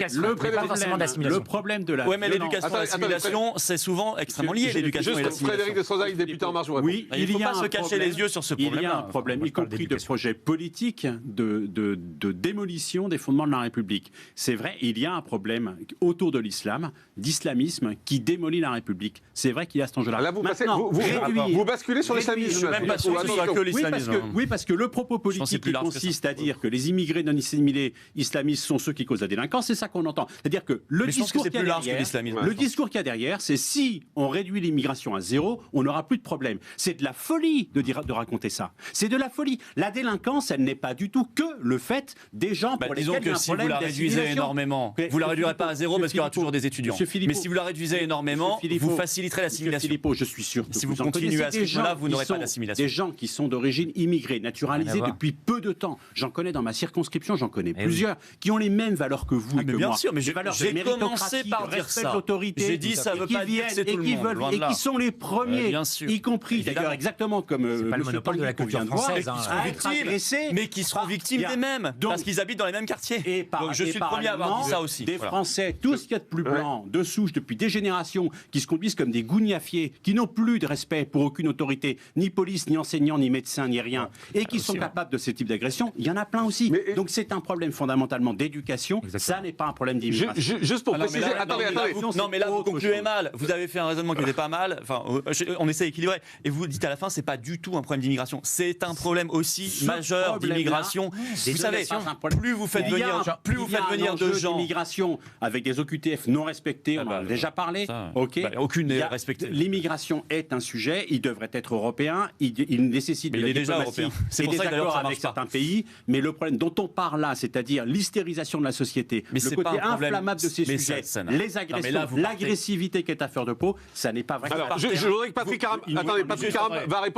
Le problème de la... Oui, mais l'éducation et l'assimilation, c'est souvent extrêmement lié, l'éducation et l'assimilation. Frédéric Desrozailles, député En Marche, vous répondez. Oui, il ne faut pas se cacher les yeux sur ce problème. Il y a un problème, y compris de projets politiques de démolition des fondements de la République. C'est vrai, il y a un problème autour de l'islam, d'islamisme, qui démolit la République. C'est vrai qu'il y a cet enjeu-là. Là, vous basculez sur l'islamisme. Je ne suis même pas sûr que ce soit que l'islamisme. Oui, parce que le propos politique qui consiste à dire que les immigrés non assimilés islamistes sont ceux qui causent la délinquance, c'est ça qu'on entend. C'est-à-dire que le discours qu'il y a derrière, c'est si on réduit l'immigration à zéro, on n'aura plus de problème. C'est de la folie de raconter ça. C'est de la folie. La délinquance, elle n'est pas du tout que le fait des gens pour lesquels disons que si vous la réduisez énormément, vous la réduirez pas à zéro parce qu'il y aura toujours des étudiants. Mais si vous la réduisez énormément, vous faciliterez l'assimilation. Je suis sûr que si vous continuez à ce rythme-là, vous n'aurez pas d'assimilation. Des gens qui sont d'origine immigrée, naturalisés depuis peu de temps. J'en connais dans ma circonscription, j'en connais plusieurs, qui ont les mêmes valeurs que vous et que moi. Bien sûr, mais j'ai commencé par dire ça. J'ai dit ça veut pas dire que c'est tout le monde. Et qui sont les premiers, y compris d'ailleurs exactement comme c'est pas le monopole de la culture française, mais qui seront victimes des mêmes, parce qu'ils habitent dans les mêmes quartiers. Donc je suis le premier à avoir dit ça aussi. Des Français, tout ce qu'il y a de plus blanc, de souche depuis des générations, qui se conduisent comme des gougnafiers, qui n'ont plus de respect pour aucune autorité, ni police, ni enseignant, ni médecin, ni rien, et qui sont capables de ce type d'agression, il y en a plein aussi. Donc c'est un problème fondamentalement d'éducation, ça n'est pas un problème d'immigration. Juste pour préciser, attendez. Non mais là vous concluez mal, vous avez fait un raisonnement qui n'était pas mal, enfin on essaie d'équilibrer, et vous dites à la fin c'est pas du tout un problème d'immigration, c'est un problème aussi majeur d'immigration. Vous savez, plus vous faites venir de gens d'immigration avec des OQTF non respectés, on en a déjà parlé. Aucune n'est respectée. L'immigration est un sujet, il devrait être européen, il nécessite de la diplomatie et des accords avec certains pays, mais le problème dont on parle là, c'est-à-dire l'hystérisation de la société, le côté inflammable de ces sujets, les agressions, l'agressivité qui est à fleur de peau, ça n'est pas vrai. Alors, je voudrais que Patrick Caram va répondre.